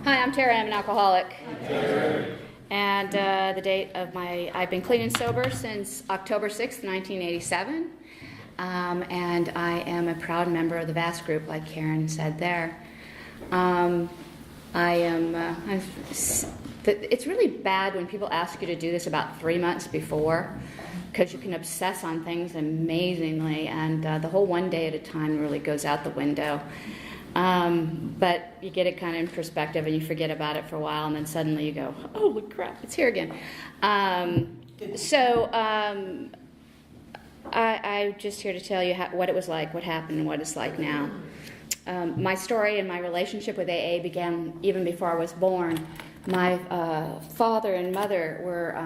Hi, I'm Terri. I'm an alcoholic. And the date of I've been clean and sober since October 6th, 1987. And I am a proud member of the VAST group, like Karen said there. It's really bad when people ask you to do this about 3 months before, because you can obsess on things amazingly, and the whole one day at a time really goes out the window. But you get it kind of in perspective, and you forget about it for a while, and then suddenly you go, "Holy crap, it's here again." I'm just here to tell you what it was like, what happened, and what it's like now. My story and my relationship with AA began even before I was born. My father and mother were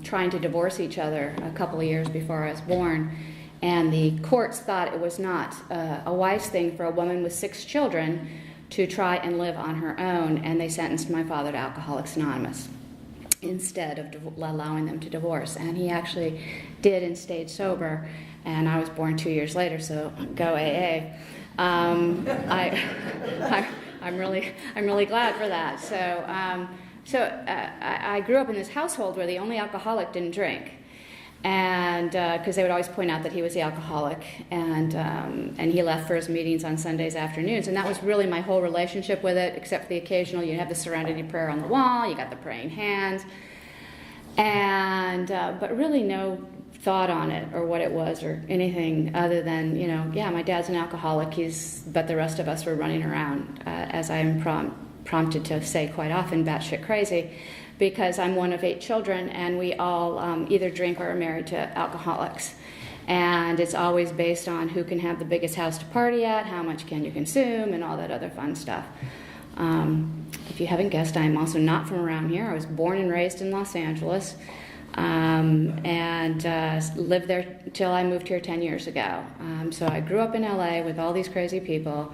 trying to divorce each other a couple of years before I was born, and the courts thought it was not a wise thing for a woman with 6 children to try and live on her own, and they sentenced my father to Alcoholics Anonymous instead of allowing them to divorce. And he actually did and stayed sober, and I was born 2 years later, so go AA. I'm really glad for that. So I grew up in this household where the only alcoholic didn't drink, and because they would always point out that he was the alcoholic, and he left for his meetings on Sundays afternoons, and that was really my whole relationship with it, except for the occasional, you have the Serenity Prayer on the wall, you got the praying hands, and but really no thought on it or what it was or anything other than, my dad's an alcoholic, but the rest of us were running around, as I am prompted to say quite often, batshit crazy, because I'm one of 8 children, and we all either drink or are married to alcoholics. And it's always based on who can have the biggest house to party at, how much can you consume, and all that other fun stuff. If you haven't guessed, I'm also not from around here. I was born and raised in Los Angeles, and lived there till I moved here 10 years ago. So I grew up in LA with all these crazy people.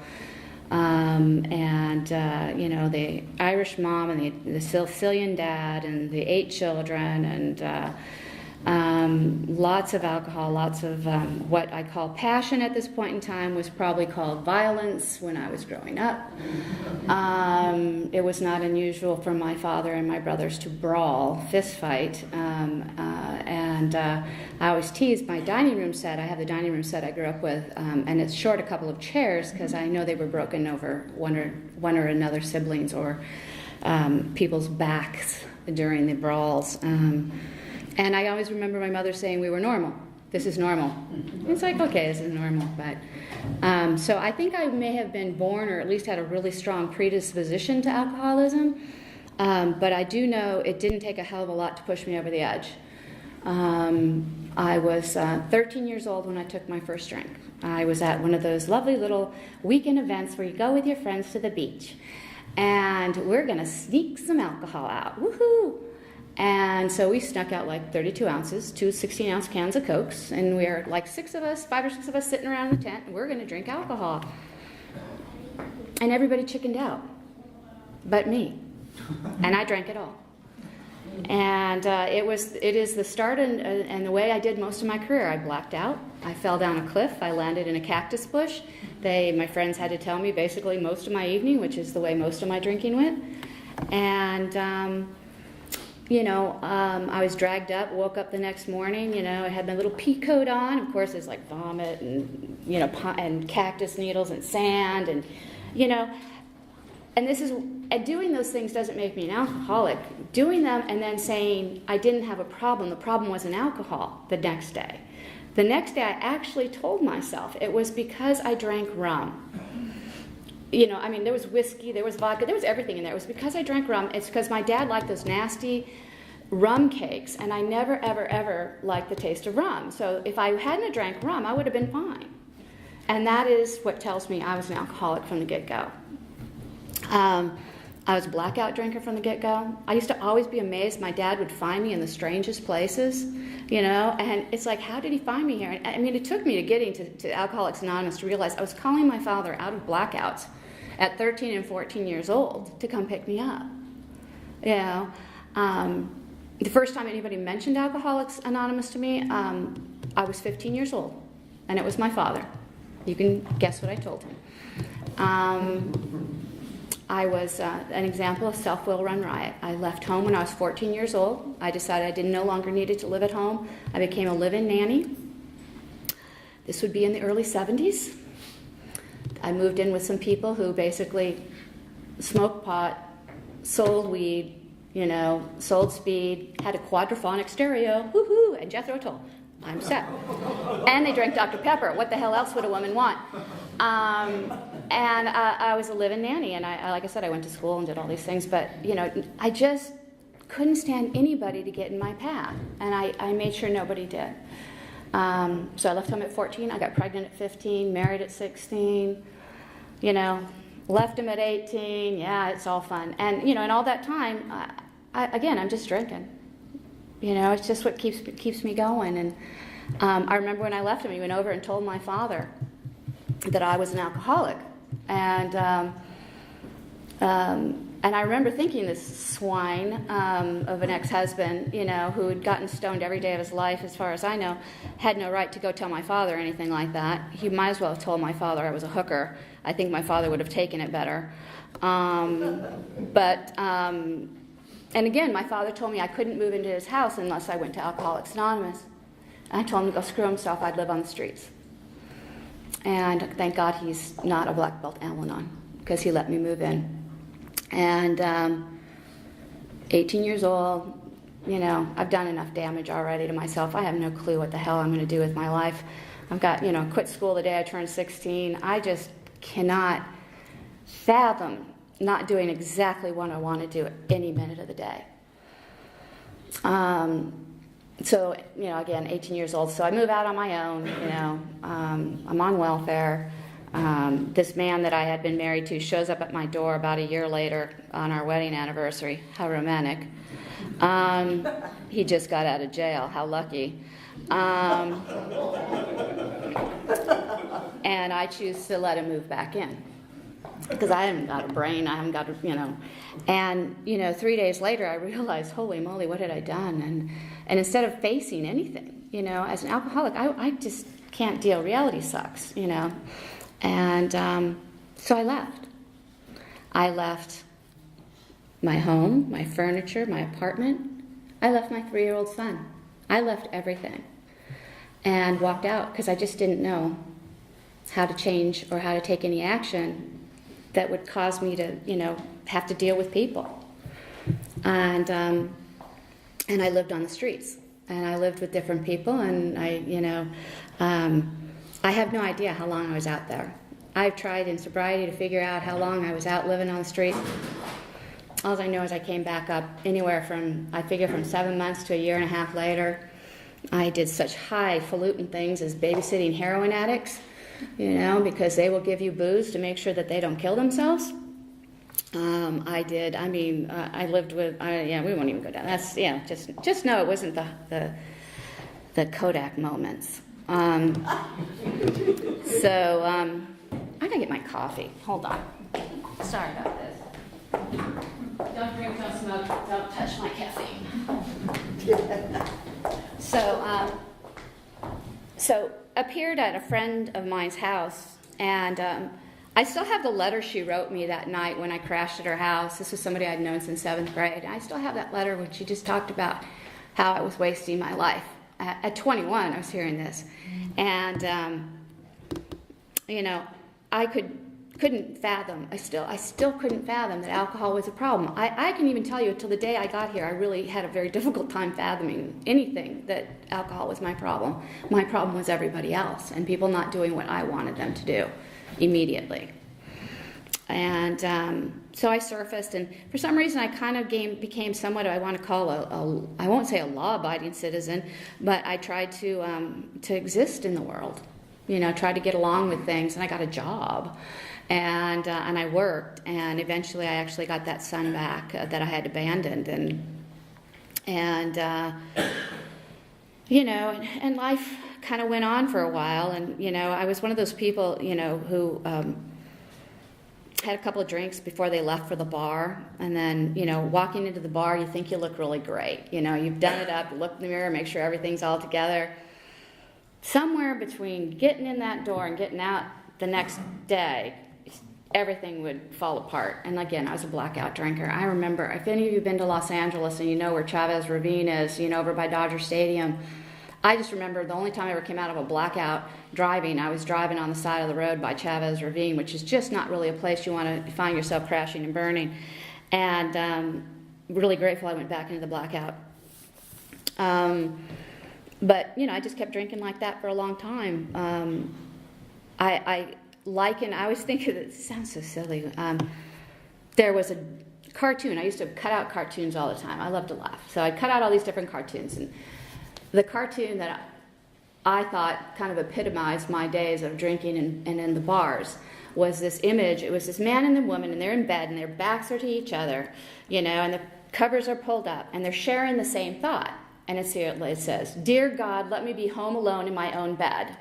The Irish mom and the Sicilian dad and the 8 children, and lots of alcohol, lots of what I call passion at this point in time was probably called violence when I was growing up. It was not unusual for my father and my brothers to brawl, fist fight, and I always teased my dining room set. I have the dining room set I grew up with, and it's short a couple of chairs because I know they were broken over one or another siblings or people's backs during the brawls. And I always remember my mother saying we were normal. This is normal. It's like, okay, this is normal. But so I think I may have been born or at least had a really strong predisposition to alcoholism. But I do know it didn't take a hell of a lot to push me over the edge. I was 13 years old when I took my first drink. I was at one of those lovely little weekend events where you go with your friends to the beach. And we're going to sneak some alcohol out. Woohoo! And so we snuck out like 32 ounces, 2 16-ounce cans of Cokes, and we were like 5 or 6 of us sitting around the tent, and we're going to drink alcohol. And everybody chickened out, but me. And I drank it all. And it is the start and the way I did most of my career. I blacked out. I fell down a cliff. I landed in a cactus bush. My friends had to tell me basically most of my evening, which is the way most of my drinking went. And I was dragged up, woke up the next morning, I had my little pea coat on. Of course, there's like vomit and, and cactus needles and sand and, and doing those things doesn't make me an alcoholic. Doing them and then saying I didn't have a problem, the problem wasn't alcohol the next day. The next day I actually told myself it was because I drank rum. There was whiskey, there was vodka, there was everything in there. It was because I drank rum. It's because my dad liked those nasty rum cakes, and I never, ever, ever liked the taste of rum. So if I hadn't drank rum, I would have been fine. And that is what tells me I was an alcoholic from the get-go. I was a blackout drinker from the get-go. I used to always be amazed. My dad would find me in the strangest places, and it's like, how did he find me here? It took me to getting to Alcoholics Anonymous to realize I was calling my father out of blackouts at 13 and 14 years old to come pick me up. The first time anybody mentioned Alcoholics Anonymous to me, I was 15 years old, and it was my father. You can guess what I told him. I was an example of self-will run riot. I left home when I was 14 years old. I decided I didn't no longer needed to live at home. I became a live-in nanny. This would be in the early 70s. I moved in with some people who basically smoked pot, sold weed, sold speed, had a quadraphonic stereo, woohoo, and Jethro Tull. I'm set. And they drank Dr. Pepper. What the hell else would a woman want? And I was a live-in nanny, and I, like I said, I went to school and did all these things, but, I just couldn't stand anybody to get in my path, and I made sure nobody did. So I left home at 14, I got pregnant at 15, married at 16, left him at 18, yeah, it's all fun. And, and all that time, I'm just drinking. It's just what keeps me going. And I remember when I left him, he went over and told my father that I was an alcoholic. And I remember thinking this swine of an ex-husband, who had gotten stoned every day of his life, as far as I know, had no right to go tell my father anything like that. He might as well have told my father I was a hooker. I think my father would have taken it better. And again, my father told me I couldn't move into his house unless I went to Alcoholics Anonymous. And I told him to go screw himself, I'd live on the streets. And thank God he's not a black belt Al-Anon, because he let me move in. And 18 years old, I've done enough damage already to myself. I have no clue what the hell I'm going to do with my life. I've got, quit school the day I turned 16. I just cannot fathom not doing exactly what I want to do at any minute of the day. So, again, 18 years old. So I move out on my own, I'm on welfare. This man that I had been married to shows up at my door about a year later on our wedding anniversary. How romantic. He just got out of jail. How lucky. And I choose to let him move back in, because I haven't got a brain, I haven't got a, And, 3 days later, I realized, holy moly, what had I done? And instead of facing anything, as an alcoholic, I just can't deal. Reality sucks, And so I left. I left my home, my furniture, my apartment. I left my 3-year-old son. I left everything and walked out, because I just didn't know how to change or how to take any action that would cause me to, have to deal with people. And I lived on the streets, and I lived with different people, and I have no idea how long I was out there. I've tried in sobriety to figure out how long I was out living on the street. All I know is I came back up anywhere from 7 months to a year and a half later. I did such highfalutin things as babysitting heroin addicts, because they will give you booze to make sure that they don't kill themselves. I lived with, we won't even go down. That's, just know it wasn't the Kodak moments. So I gotta get my coffee. Hold on. Sorry about this. Don't drink, don't smoke, don't touch my caffeine. So appeared at a friend of mine's house, and I still have the letter she wrote me that night when I crashed at her house. This was somebody I'd known since 7th grade. I still have that letter when she just talked about how I was wasting my life. At 21, I was hearing this. And, I couldn't fathom. I still couldn't fathom that alcohol was a problem. I can even tell you, until the day I got here, I really had a very difficult time fathoming anything that alcohol was my problem. My problem was everybody else, and people not doing what I wanted them to do immediately. And so I surfaced, and for some reason I kind of became somewhat, I want to call I won't say a law-abiding citizen, but I tried to exist in the world. Tried to get along with things, and I got a job. And I worked, and eventually I actually got that son back that I had abandoned, and life kind of went on for a while, and I was one of those people who had a couple of drinks before they left for the bar, and then walking into the bar, you think you look really great, you've done it up, you look in the mirror, make sure everything's all together. Somewhere between getting in that door and getting out the next day, everything would fall apart. And again, I was a blackout drinker. I remember, if any of you have been to Los Angeles and you know where Chavez Ravine is, over by Dodger Stadium, I just remember the only time I ever came out of a blackout driving, I was driving on the side of the road by Chavez Ravine, which is just not really a place you want to find yourself crashing and burning. And really grateful I went back into the blackout. But, I just kept drinking like that for a long time. I always think of it, sounds so silly. There was a cartoon. I used to cut out cartoons all the time. I love to laugh. So I'd cut out all these different cartoons. And the cartoon that I thought kind of epitomized my days of drinking and in the bars was this image. It was this man and the woman, and they're in bed, and their backs are to each other, and the covers are pulled up, and they're sharing the same thought. And it says, "Dear God, let me be home alone in my own bed."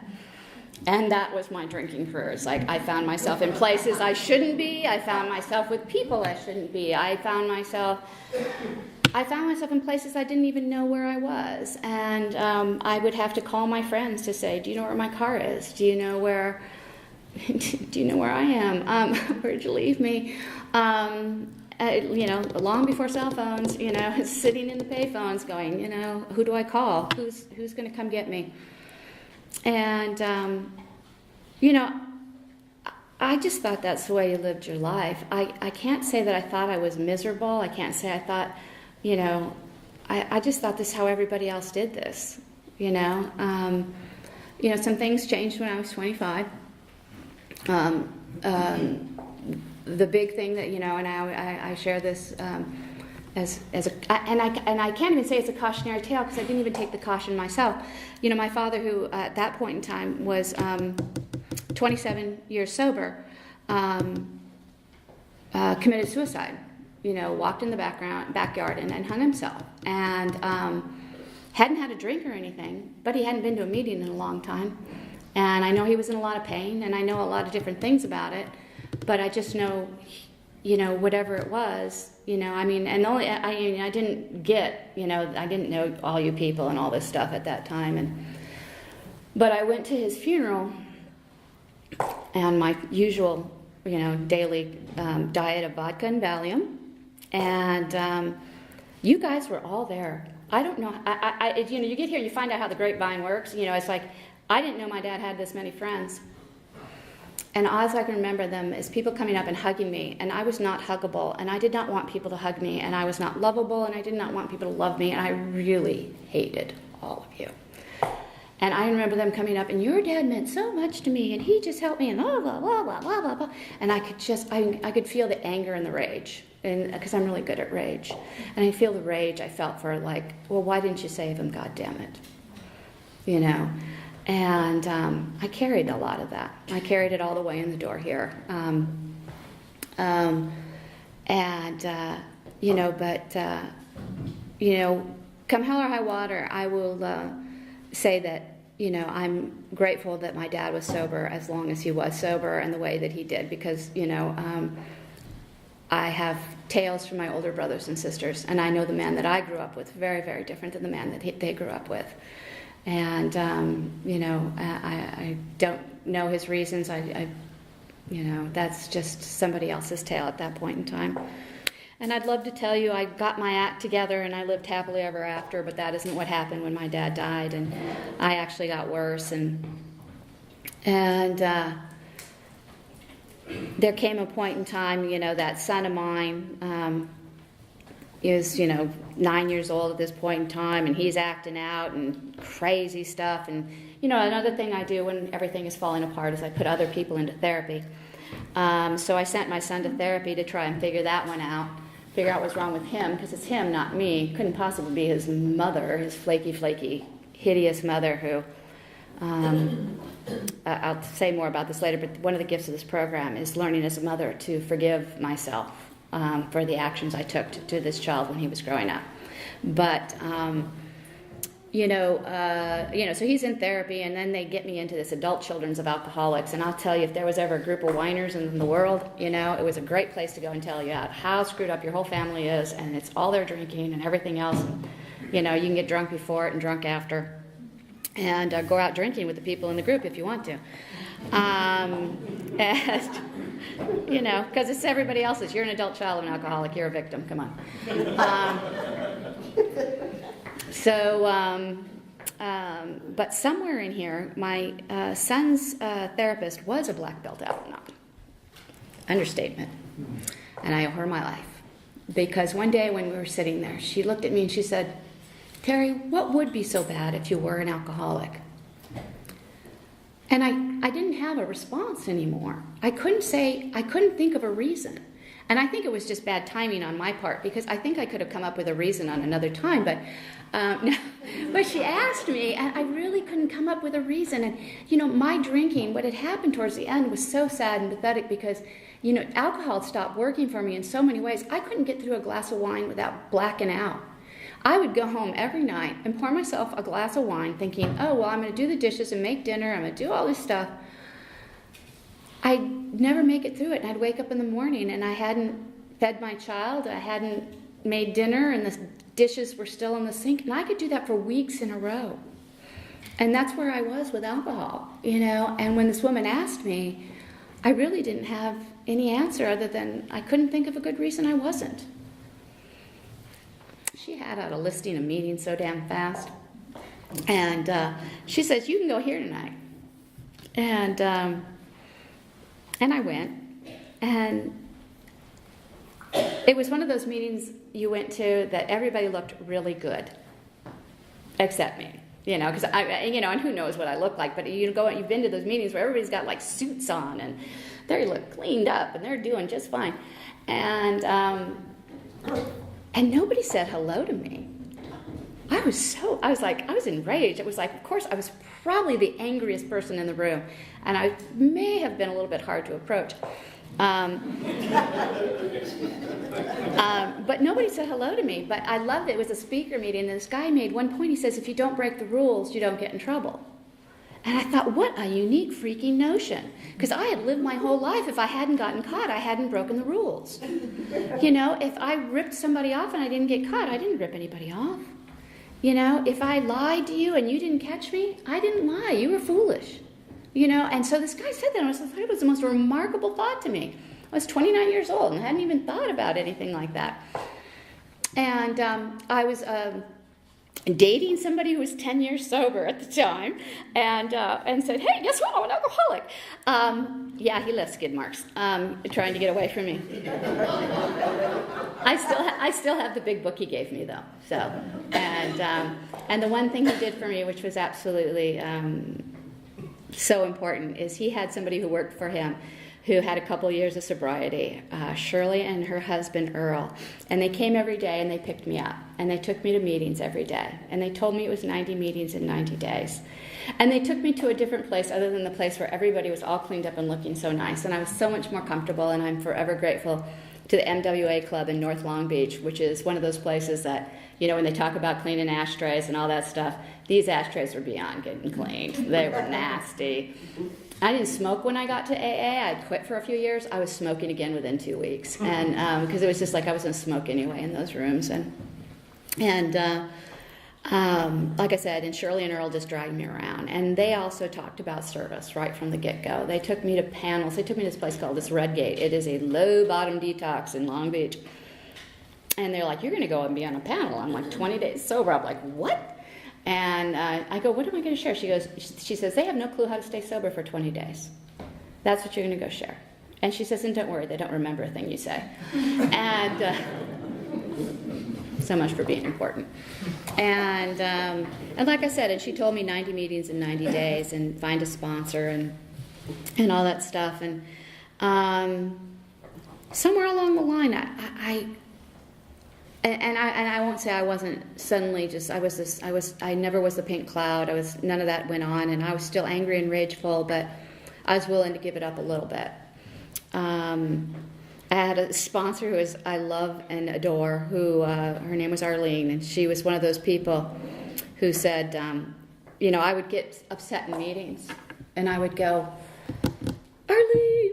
And that was my drinking career. It's like I found myself in places I shouldn't be. I found myself with people I shouldn't be. I found myself in places I didn't even know where I was. And I would have to call my friends to say, "Do you know where my car is? Do you know where I am? Where'd you leave me?" Long before cell phones, sitting in the payphones going, who do I call? Who's going to come get me? And, I just thought that's the way you lived your life. I can't say that I thought I was miserable. I can't say I thought, I just thought this is how everybody else did this, some things changed when I was 25. The big thing that, and I share this as I can't even say it's a cautionary tale because I didn't even take the caution myself. My father, who at that point in time was 27 years sober, committed suicide. Walked in the backyard and hung himself, and hadn't had a drink or anything, but he hadn't been to a meeting in a long time. And I know he was in a lot of pain, and I know a lot of different things about it, but I just know, whatever it was, and only I didn't get, I didn't know all you people and all this stuff at that time, but I went to his funeral, and my usual, daily diet of vodka and Valium, and you guys were all there. I don't know, you get here and you find out how the grapevine works. It's like I didn't know my dad had this many friends. And all I can remember them is people coming up and hugging me, and I was not huggable, and I did not want people to hug me, and I was not lovable, and I did not want people to love me, and I really hated all of you. And I remember them coming up, and your dad meant so much to me, and he just helped me, and blah, blah, blah, blah, blah, blah, blah. And I could feel the anger and the rage, and because I'm really good at rage. And I feel the rage I felt for well, why didn't you save him, God damn it? And I carried a lot of that. I carried it all the way in the door here. Come hell or high water, I will say that, I'm grateful that my dad was sober as long as he was sober and the way that he did, because, I have tales from my older brothers and sisters, and I know the man that I grew up with very, very different than the man that they grew up with. And, I don't know his reasons. That's just somebody else's tale at that point in time. And I'd love to tell you I got my act together and I lived happily ever after, but that isn't what happened when my dad died, and I actually got worse. And there came a point in time, that son of mine is, 9 years old at this point in time, and he's acting out and crazy stuff. And, another thing I do when everything is falling apart is I put other people into therapy. So I sent my son to therapy to try and figure that one out, figure out what's wrong with him, because it's him, not me. Couldn't possibly be his mother, his flaky, hideous mother who, I'll say more about this later, but one of the gifts of this program is learning as a mother to forgive myself for the actions I took to this child when he was growing up. But, so he's in therapy, and then they get me into this adult children's of alcoholics. And I'll tell you, if there was ever a group of whiners in the world, it was a great place to go and tell you out how screwed up your whole family is, and it's all their drinking and everything else. And, you can get drunk before it and drunk after, and go out drinking with the people in the group if you want to. You know, because it's everybody else's. You're an adult child of an alcoholic. You're a victim. Come on. But somewhere in here, my son's therapist was a black belt Al-Anon. Understatement. And I owe her my life. Because one day when we were sitting there, she looked at me and she said, Terri, what would be so bad if you were an alcoholic? And I didn't have a response anymore. I couldn't think of a reason. And I think it was just bad timing on my part, because I think I could have come up with a reason on another time, but but she asked me, and I really couldn't come up with a reason. And, you know, my drinking, what had happened towards the end was so sad and pathetic because, you know, alcohol stopped working for me in so many ways. I couldn't get through a glass of wine without blacking out. I would go home every night and pour myself a glass of wine thinking, oh, well, I'm going to do the dishes and make dinner. I'm going to do all this stuff. I'd never make it through it. And I'd wake up in the morning and I hadn't fed my child. I hadn't made dinner and the dishes were still in the sink. And I could do that for weeks in a row. And that's where I was with alcohol, you know. And when this woman asked me, I really didn't have any answer other than I couldn't think of a good reason I wasn't. She had out a listing of meetings so damn fast. And she says, you can go here tonight. And I went. And it was one of those meetings you went to that everybody looked really good. Except me. You know, because and who knows what I look like, but you've been to those meetings where everybody's got like suits on and they look cleaned up and they're doing just fine. And nobody said hello to me. I was enraged. It was like, of course, I was probably the angriest person in the room, and I may have been a little bit hard to approach. But nobody said hello to me. But I loved it. It was a speaker meeting, and this guy made one point. He says, if you don't break the rules, you don't get in trouble. And I thought, what a unique freaking notion. Because I had lived my whole life. If I hadn't gotten caught, I hadn't broken the rules. You know, if I ripped somebody off and I didn't get caught, I didn't rip anybody off. You know, if I lied to you and you didn't catch me, I didn't lie. You were foolish. You know, and so this guy said that, and I thought it was the most remarkable thought to me. I was 29 years old and hadn't even thought about anything like that. And I was dating somebody who was 10 years sober at the time, and said, hey, guess what? I'm an alcoholic. Yeah, he left skid marks, trying to get away from me. I still have the big book he gave me, though. So, and the one thing he did for me, which was absolutely so important, is he had somebody who worked for him who had a couple years of sobriety, Shirley and her husband Earl. And they came every day and they picked me up. And they took me to meetings every day. And they told me it was 90 meetings in 90 days. And they took me to a different place other than the place where everybody was all cleaned up and looking so nice. And I was so much more comfortable, and I'm forever grateful to the MWA Club in North Long Beach, which is one of those places that, you know, when they talk about cleaning ashtrays and all that stuff, these ashtrays were beyond getting cleaned. They were nasty. I didn't smoke when I got to AA. I'd quit for a few years. I was smoking again within 2 weeks, and because it was just like I was going to smoke anyway in those rooms. And like I said, and Shirley and Earl just dragged me around. And they also talked about service right from the get-go. They took me to panels. They took me to this place called this Red Gate. It is a low-bottom detox in Long Beach. And they're like, you're going to go and be on a panel. I'm like, 20 days sober. I'm like, what? And I go, what am I going to share? She says, they have no clue how to stay sober for 20 days. That's what you're going to go share. And she says, and don't worry, they don't remember a thing you say. And so much for being important. And like I said, and she told me 90 meetings in 90 days and find a sponsor and all that stuff. And somewhere along the line, I won't say I wasn't suddenly just, I never was the pink cloud. None of that went on, and I was still angry and rageful, but I was willing to give it up a little bit. I had a sponsor who I love and adore, who, her name was Arlene, and she was one of those people who said, I would get upset in meetings, and I would go, Arlene,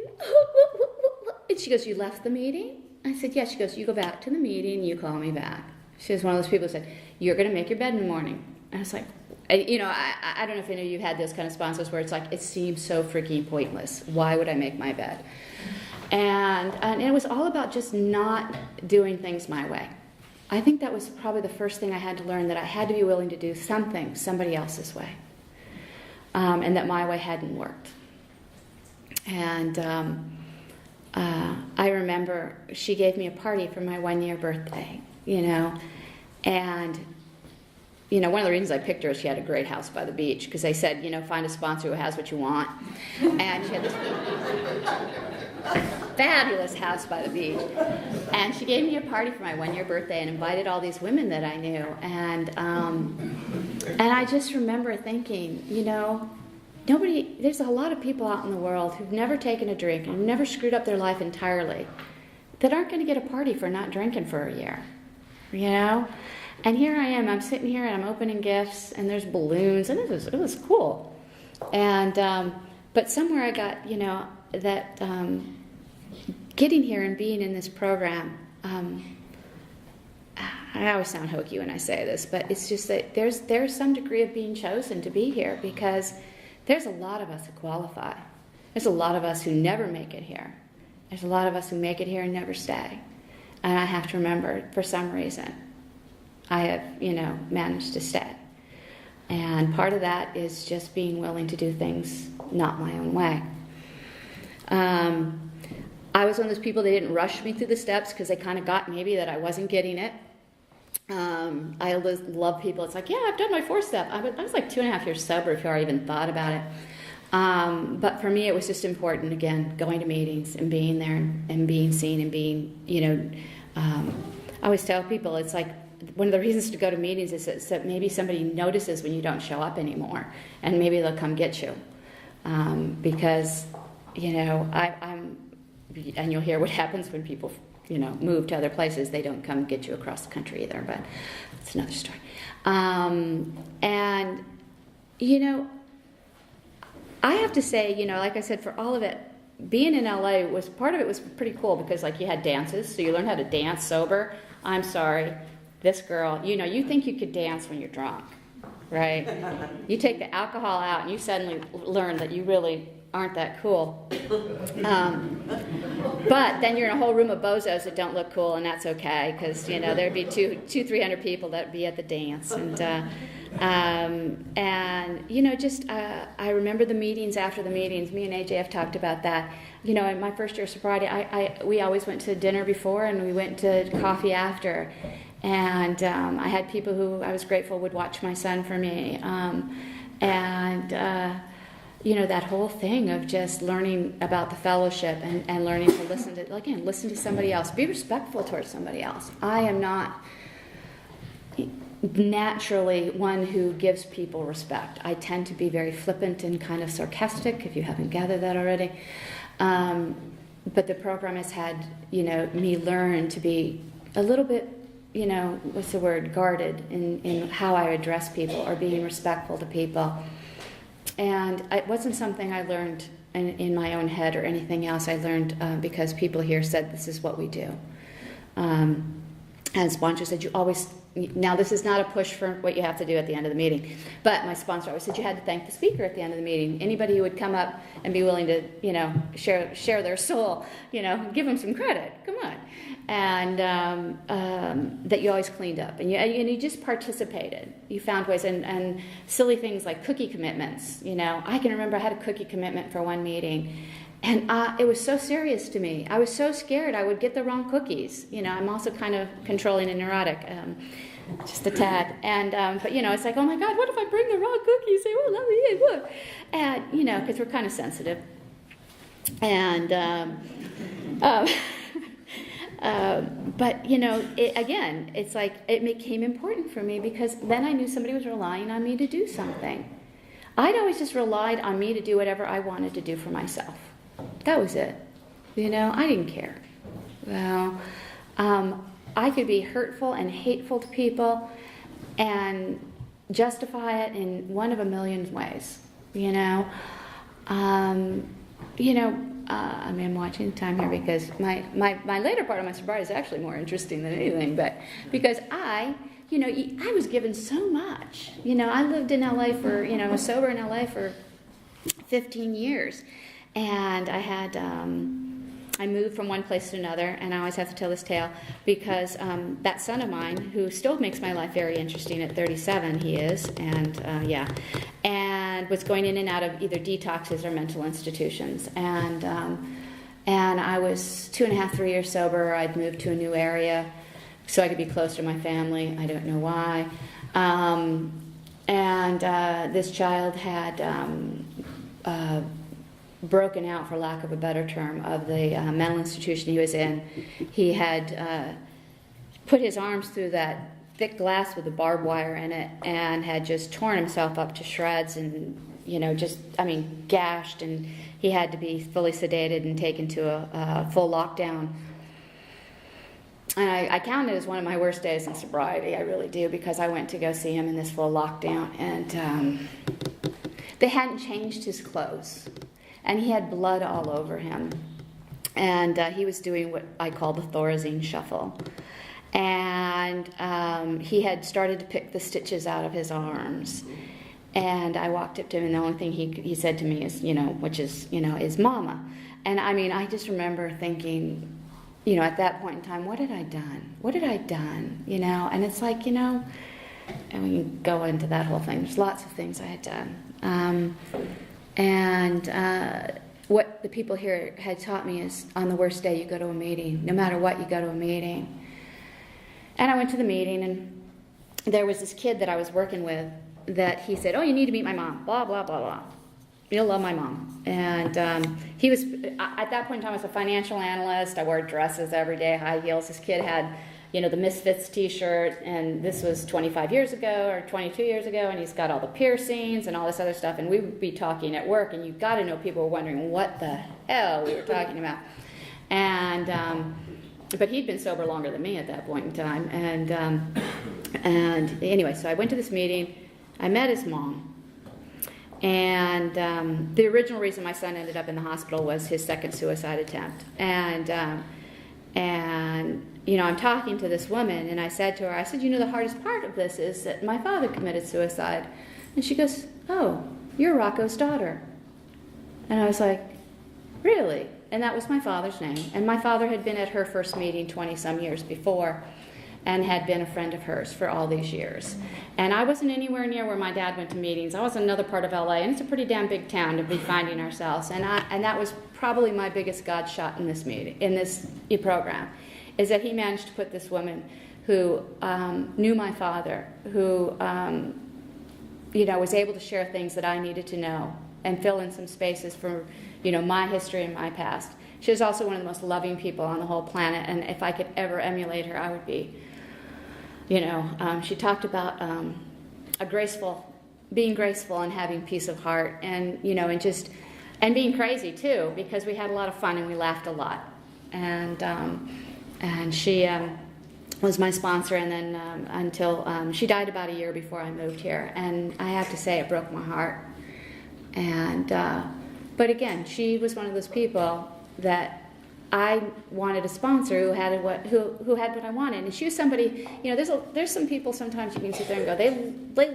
and she goes, you left the meeting? I said, yeah. She goes, you go back to the meeting, you call me back. She was one of those people who said, you're going to make your bed in the morning. And I was like, I don't know if any of you had those kind of sponsors where it's like, it seems so freaking pointless. Why would I make my bed? And it was all about just not doing things my way. I think that was probably the first thing I had to learn, that I had to be willing to do something somebody else's way, and that my way hadn't worked. And I remember she gave me a party for my 1-year birthday, and one of the reasons I picked her is she had a great house by the beach, because they said, find a sponsor who has what you want. And she had this fabulous house by the beach. And she gave me a party for my 1-year birthday and invited all these women that I knew. And I just remember thinking, there's a lot of people out in the world who've never taken a drink and never screwed up their life entirely that aren't going to get a party for not drinking for a year, And here I am, I'm sitting here and I'm opening gifts, and there's balloons, and it was cool. And but somewhere I got, that getting here and being in this program, I always sound hokey when I say this, but it's just that there's some degree of being chosen to be here, because there's a lot of us who qualify. There's a lot of us who never make it here. There's a lot of us who make it here and never stay. And I have to remember, for some reason, I have, managed to stay. And part of that is just being willing to do things not my own way. I was one of those people, they didn't rush me through the steps because they kind of got maybe that I wasn't getting it. I love people. It's like, yeah, I've done my 4th step. I was like 2.5 years sober before I even thought about it. But for me, it was just important, again, going to meetings and being there and being seen and being, I always tell people, it's like, one of the reasons to go to meetings is that maybe somebody notices when you don't show up anymore, and maybe they'll come get you. Because, I'm, and you'll hear what happens when people, move to other places. They don't come get you across the country either, but it's another story. And, I have to say, like I said, for all of it, being in LA part of it was pretty cool, because you had dances, so you learn how to dance sober. I'm sorry. This girl, you think you could dance when you're drunk, right? You take the alcohol out and you suddenly learn that you really aren't that cool. But then you're in a whole room of bozos that don't look cool, and that's okay, because, there'd be 200-300 people that'd be at the dance. I remember the meetings after the meetings. Me and AJ have talked about that. In my first year of sobriety, we always went to dinner before, and we went to coffee after. And I had people who I was grateful would watch my son for me. That whole thing of just learning about the fellowship and learning to listen to somebody else. Be respectful towards somebody else. I am not naturally one who gives people respect. I tend to be very flippant and kind of sarcastic, if you haven't gathered that already. But the program has had, me learn to be a little bit, guarded in how I address people, or being respectful to people. And it wasn't something I learned in my own head or anything else. I learned because people here said, this is what we do. And sponsor said, now this is not a push for what you have to do at the end of the meeting, but my sponsor always said you had to thank the speaker at the end of the meeting. Anybody who would come up and be willing to, share their soul, give them some credit. Come on. And that you always cleaned up, and you just participated. You found ways, and silly things like cookie commitments. I can remember I had a cookie commitment for one meeting, and it was so serious to me. I was so scared I would get the wrong cookies. I'm also kind of controlling and neurotic, just a tad. And but it's like, oh my God, what if I bring the wrong cookies? They won't let me in. What? And because we're kind of sensitive, and. But it's like it became important for me, because then I knew somebody was relying on me to do something. I'd always just relied on me to do whatever I wanted to do for myself. That was it. I didn't care. Well, I could be hurtful and hateful to people and justify it in one of a million ways. I'm watching the time here, because my later part of my sobriety is actually more interesting than anything, but because I was given so much. I lived in LA for, was sober in LA for 15 years, and I had I moved from one place to another, and I always have to tell this tale because that son of mine, who still makes my life very interesting at 37, he is, and was going in and out of either detoxes or mental institutions. And I was 2.5, 3 years sober. I'd moved to a new area so I could be close to my family. I don't know why. This child had broken out, for lack of a better term, of the mental institution he was in. He had put his arms through that thick glass with the barbed wire in it and had just torn himself up to shreds and, gashed, and he had to be fully sedated and taken to a full lockdown. And I count it as one of my worst days in sobriety, I really do, because I went to go see him in this full lockdown, and they hadn't changed his clothes. And he had blood all over him. And he was doing what I call the Thorazine shuffle. And he had started to pick the stitches out of his arms. And I walked up to him, and the only thing he said to me is, is mama. And I just remember thinking, at that point in time, what had I done? What had I done? And it's like, and we can go into that whole thing. There's lots of things I had done. What the people here had taught me is, on the worst day, you go to a meeting. No matter what, you go to a meeting. And I went to the meeting, and there was this kid that I was working with that he said, oh, you need to meet my mom, blah, blah, blah, blah. You'll love my mom. And he was, at that point in time, I was a financial analyst. I wore dresses every day, high heels. This kid had, the Misfits t-shirt, and this was 25 years ago or 22 years ago, and he's got all the piercings and all this other stuff, and we would be talking at work, and you've got to know people were wondering what the hell we were talking about. And but he'd been sober longer than me at that point in time, and anyway, so I went to this meeting. I met his mom, and the original reason my son ended up in the hospital was his second suicide attempt, and I'm talking to this woman, and I said to her, the hardest part of this is that my father committed suicide. And she goes, oh, you're Rocco's daughter. And I was like, really? And that was my father's name. And my father had been at her first meeting 20-some years before and had been a friend of hers for all these years. And I wasn't anywhere near where my dad went to meetings. I was in another part of LA, and it's a pretty damn big town to be finding ourselves. And that was probably my biggest God shot in this meeting, in this program, is that he managed to put this woman who knew my father, who was able to share things that I needed to know and fill in some spaces for my history and my past. She was also one of the most loving people on the whole planet, and if I could ever emulate her, I would be. She talked about being graceful and having peace of heart, and and being crazy too, because we had a lot of fun and we laughed a lot. And she was my sponsor, and then until she died about a year before I moved here. And I have to say, it broke my heart. And but again, she was one of those people that I wanted a sponsor who had what I wanted. And she was somebody, there's some people sometimes you can sit there and go, they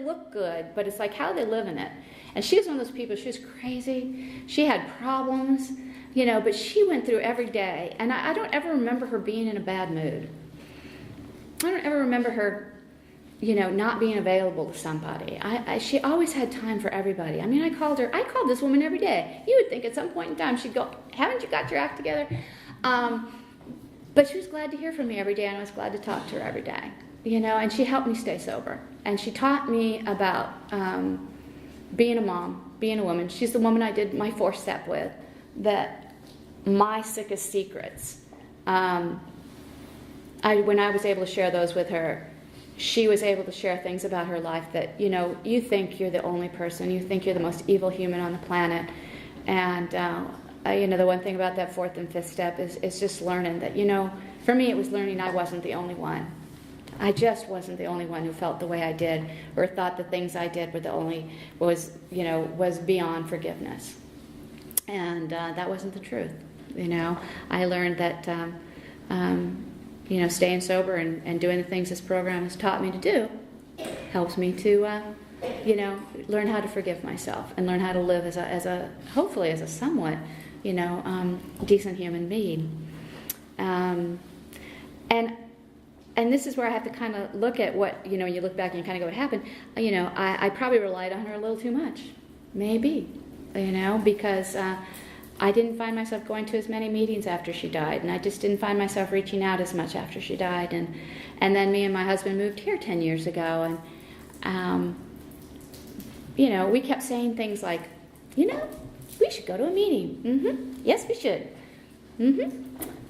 look good, but it's like how they live in it. And she was one of those people. She was crazy. She had problems. But she went through every day, and I don't ever remember her being in a bad mood. I don't ever remember her, not being available to somebody. She always had time for everybody. I called this woman every day. You would think at some point in time she'd go, haven't you got your act together? But she was glad to hear from me every day, and I was glad to talk to her every day, and she helped me stay sober. And she taught me about being a mom, being a woman. She's the woman I did my 4th step with, that my sickest secrets. When I was able to share those with her, she was able to share things about her life that, you think you're the only person, you think you're the most evil human on the planet. And, the one thing about that 4th and 5th step is just learning that, for me it was learning I wasn't the only one. I just wasn't the only one who felt the way I did or thought the things I did was beyond forgiveness. And that wasn't the truth. I learned that, staying sober and doing the things this program has taught me to do helps me to, learn how to forgive myself and learn how to live hopefully as a somewhat, decent human being. And this is where I have to kind of look at what, you look back and you kind of go, what happened? I probably relied on her a little too much. Maybe, because I didn't find myself going to as many meetings after she died, and I just didn't find myself reaching out as much after she died. And then me and my husband moved here 10 years ago, and, we kept saying things like, we should go to a meeting. Mm-hmm. Yes, we should. Mm-hmm.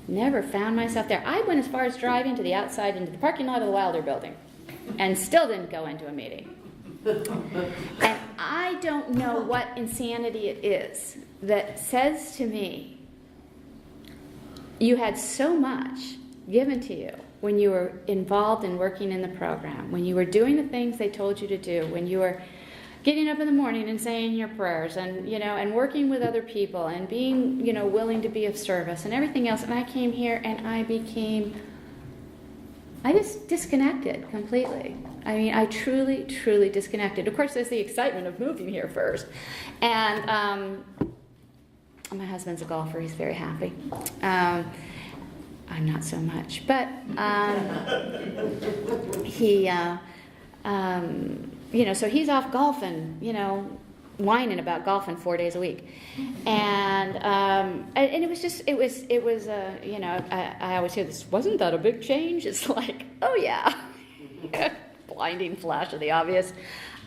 Never found myself there. I went as far as driving to the outside into the parking lot of the Wilder building and still didn't go into a meeting. And I don't know what insanity it is that says to me, you had so much given to you when you were involved in working in the program, when you were doing the things they told you to do, when you were getting up in the morning and saying your prayers and, and working with other people and being, willing to be of service and everything else. And I came here and I just disconnected completely. I mean, I truly, truly disconnected. Of course, there's the excitement of moving here first. And my husband's a golfer. He's very happy. I'm not so much. But so he's off golfing, whining about golfing 4 days a week. And it was I always hear this, wasn't that a big change? It's like, oh yeah. Blinding flash of the obvious.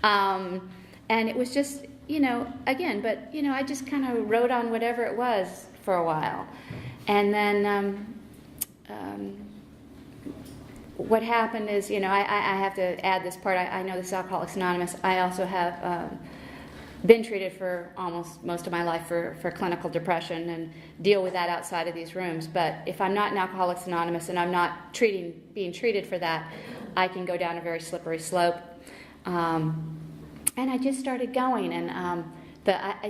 And it was just, again, but, I just kind of wrote on whatever it was for a while. And then what happened is, I have to add this part. I know this is Alcoholics Anonymous. I also have been treated for almost most of my life for clinical depression and deal with that outside of these rooms. But if I'm not in Alcoholics Anonymous and I'm not being treated for that, I can go down a very slippery slope. And I just started going. And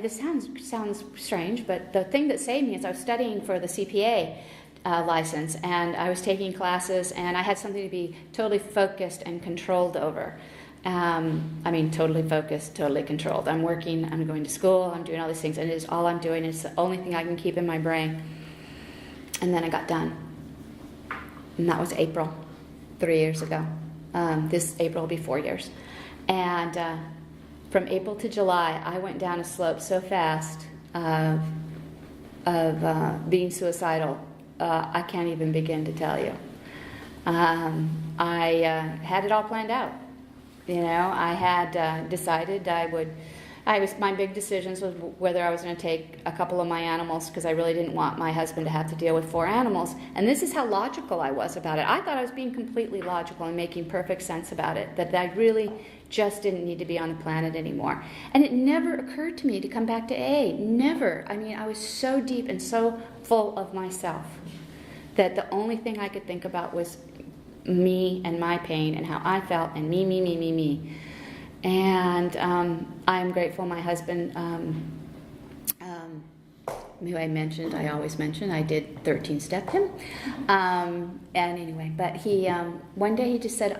this sounds strange, but the thing that saved me is I was studying for the CPA license, and I was taking classes, and I had something to be totally focused and controlled over. Totally focused, totally controlled. I'm working, I'm going to school, I'm doing all these things, and it is all I'm doing. It's the only thing I can keep in my brain. And then I got done. And that was April, 3 years ago. This April will be 4 years. And from April to July, I went down a slope so fast of being suicidal, I can't even begin to tell you. I had it all planned out. I had decided my big decisions was whether I was going to take a couple of my animals, because I really didn't want my husband to have to deal with 4 animals. And this is how logical I was about it. I thought I was being completely logical and making perfect sense about it, that I really just didn't need to be on the planet anymore. And it never occurred to me to come back to AA. Never. I mean, I was so deep and so full of myself that the only thing I could think about was me and my pain and how I felt, and me. And I'm grateful my husband, who I always mention, I did 13-step him. And anyway, but he, one day he just said,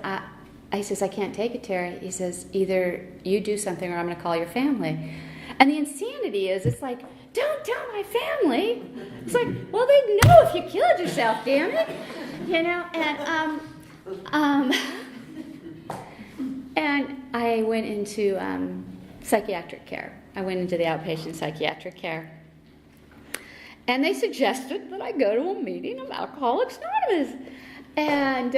he says, I can't take it, Terri. He says, either you do something or I'm going to call your family. And the insanity is, it's like, don't tell my family. It's like, well, they'd know if you killed yourself, damn it. And I went into psychiatric care. I went into the outpatient psychiatric care. And they suggested that I go to a meeting of Alcoholics Anonymous. And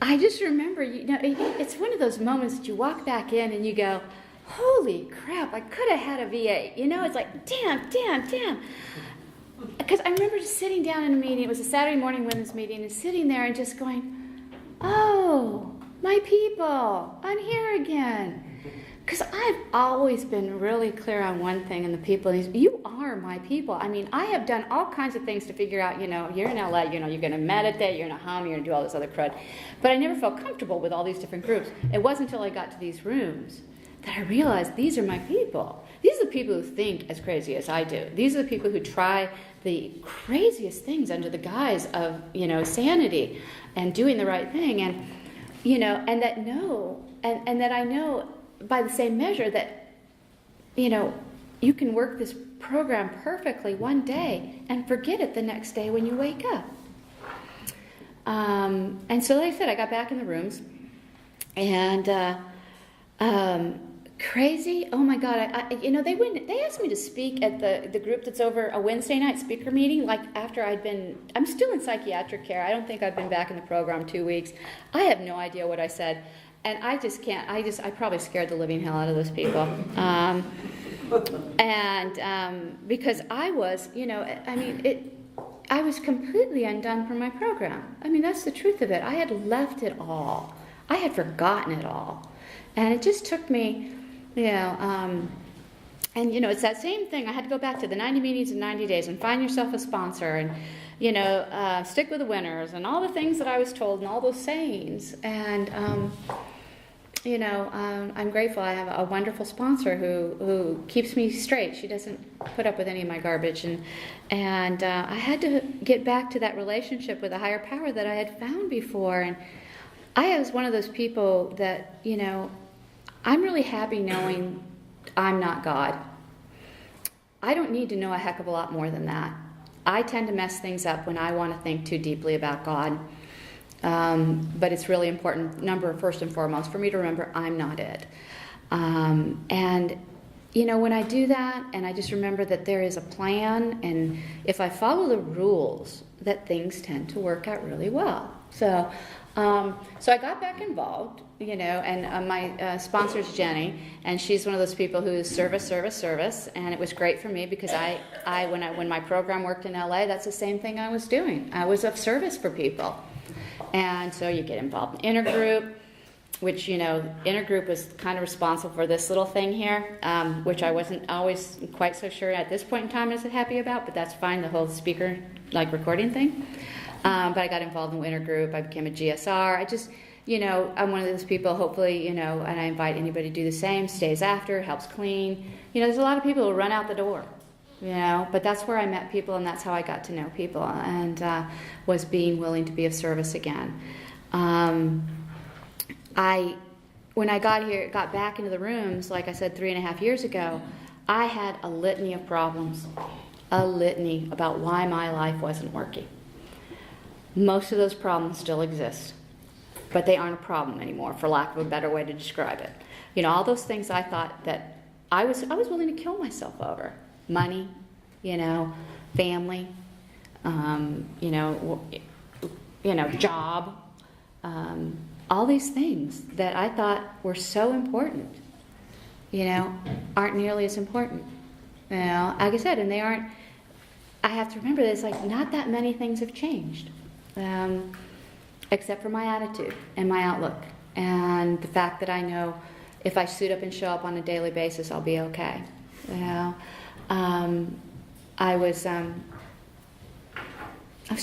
I just remember, it's one of those moments that you walk back in and you go, holy crap, I could have had a VA. It's like, damn. Because I remember just sitting down in a meeting. It was a Saturday morning women's meeting, and sitting there and just going, oh, my people, I'm here again. Because I've always been really clear on one thing, and the people, you are my people. I mean, I have done all kinds of things to figure out, you're in LA, you're going to meditate, you're going to hum, you're going to do all this other crud. But I never felt comfortable with all these different groups. It wasn't until I got to these rooms that I realized these are my people. These are the people who think as crazy as I do. These are the people who try the craziest things under the guise of, sanity and doing the right thing. And, and that know, and that I know by the same measure that, you can work this program perfectly one day and forget it the next day when you wake up. And so, like I said, I got back in the rooms, and crazy. Oh my God! They asked me to speak at the group that's over a Wednesday night speaker meeting. Like after I'm still in psychiatric care. I don't think I've been back in the program 2 weeks. I have no idea what I said, and I just can't. I probably scared the living hell out of those people. Because I was, I was completely undone from my program. I mean, that's the truth of it. I had left it all. I had forgotten it all. And it just took me, it's that same thing. I had to go back to the 90 meetings in 90 days and find yourself a sponsor and, stick with the winners and all the things that I was told and all those sayings. And, I'm grateful. I have a wonderful sponsor who keeps me straight. She doesn't put up with any of my garbage. And I had to get back to that relationship with a higher power that I had found before. And I was one of those people that, I'm really happy knowing I'm not God. I don't need to know a heck of a lot more than that. I tend to mess things up when I want to think too deeply about God. But it's really important, first and foremost, for me to remember I'm not it. When I do that, and I just remember that there is a plan, and if I follow the rules, that things tend to work out really well. So I got back involved, and my sponsor's Jenny, and she's one of those people who's service, and it was great for me because when my program worked in LA, that's the same thing I was doing. I was of service for people. And so you get involved in intergroup, which, intergroup was kind of responsible for this little thing here, which I wasn't always quite so sure at this point in time as happy about, but that's fine, the whole speaker, recording thing. But I got involved in intergroup. I became a GSR. I just, I'm one of those people, hopefully, and I invite anybody to do the same, stays after, helps clean. There's a lot of people who run out the door. But that's where I met people, and that's how I got to know people, and was being willing to be of service again. When I got back into the rooms, like I said, 3.5 years ago, I had a litany of problems, a litany about why my life wasn't working. Most of those problems still exist, but they aren't a problem anymore, for lack of a better way to describe it. All those things I thought that I was willing to kill myself over. Money, family, job, all these things that I thought were so important, aren't nearly as important. Like I said, and they aren't, I have to remember this, not that many things have changed, except for my attitude and my outlook, and the fact that I know if I suit up and show up on a daily basis, I'll be okay. I was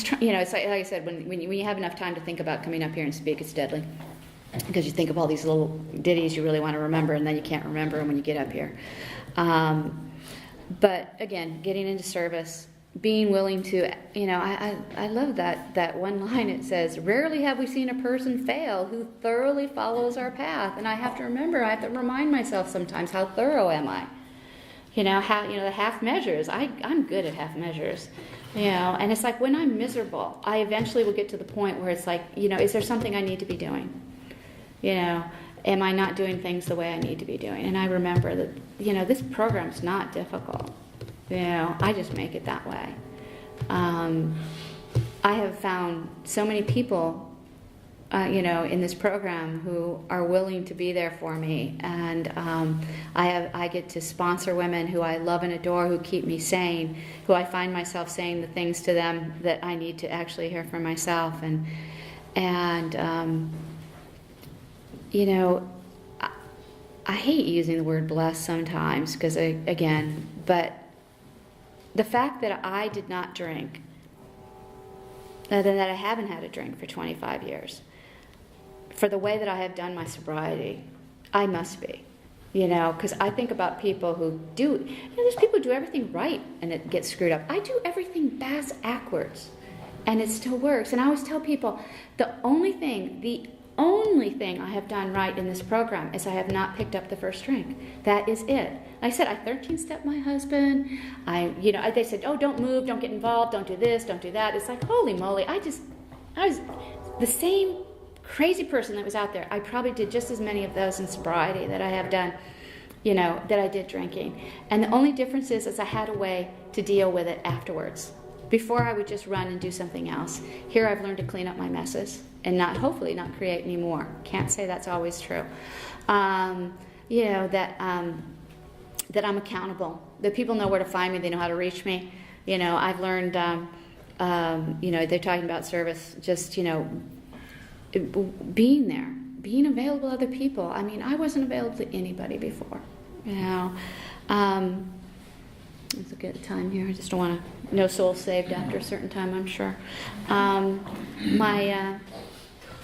trying, it's like I said, when you have enough time to think about coming up here and speak, it's deadly. Because you think of all these little ditties you really want to remember, and then you can't remember them when you get up here. But again, getting into service, being willing to, I love that one line. It says, "Rarely have we seen a person fail who thoroughly follows our path." And I have to remind myself sometimes, how thorough am I? The half measures. I'm good at half measures. And it's like when I'm miserable, I eventually will get to the point where it's like, is there something I need to be doing? Am I not doing things the way I need to be doing? And I remember that, this program's not difficult. I just make it that way. I have found so many people, in this program who are willing to be there for me. And I get to sponsor women who I love and adore, who keep me sane, who I find myself saying the things to them that I need to actually hear for myself. I hate using the word blessed sometimes because, but the fact that I did not drink, that I haven't had a drink for 25 years, for the way that I have done my sobriety, I must be, because I think about people who do, there's people who do everything right and it gets screwed up. I do everything backwards and it still works. And I always tell people, the only thing, the only thing I have done right in this program is I have not picked up the first drink. That is it. I said, I 13-stepped my husband. They said, oh, don't move, don't get involved, don't do this, don't do that. It's like, holy moly, I was the same crazy person that was out there. I probably did just as many of those in sobriety that I have done, that I did drinking. And the only difference is I had a way to deal with it afterwards. Before I would just run and do something else. Here I've learned to clean up my messes and hopefully not create any more. Can't say that's always true. That I'm accountable. That people know where to find me. They know how to reach me. I've learned, they're talking about service, just, being there, being available to other people. I mean, I wasn't available to anybody before. It's a good time here. I just don't want to, no soul saved after a certain time, I'm sure.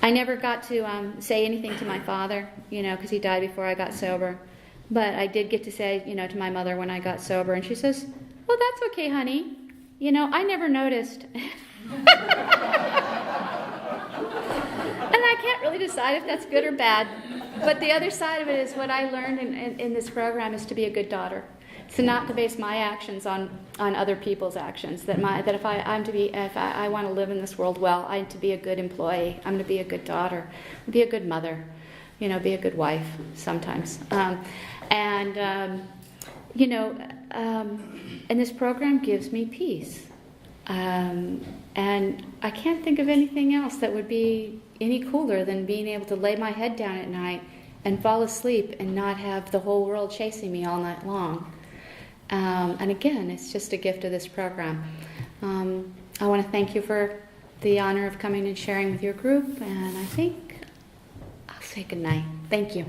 I never got to say anything to my father, because he died before I got sober. But I did get to say, to my mother when I got sober, and she says, well, that's okay, honey. I never noticed. And I can't really decide if that's good or bad. But the other side of it is what I learned in this program is to be a good daughter. To not to base my actions on other people's actions. That if I want to live in this world well, I'm to be a good employee. I'm to be a good daughter, be a good mother, be a good wife sometimes. And this program gives me peace. And I can't think of anything else that would be any cooler than being able to lay my head down at night and fall asleep and not have the whole world chasing me all night long. And again, it's just a gift of this program. I want to thank you for the honor of coming and sharing with your group, and I think I'll say goodnight. Thank you.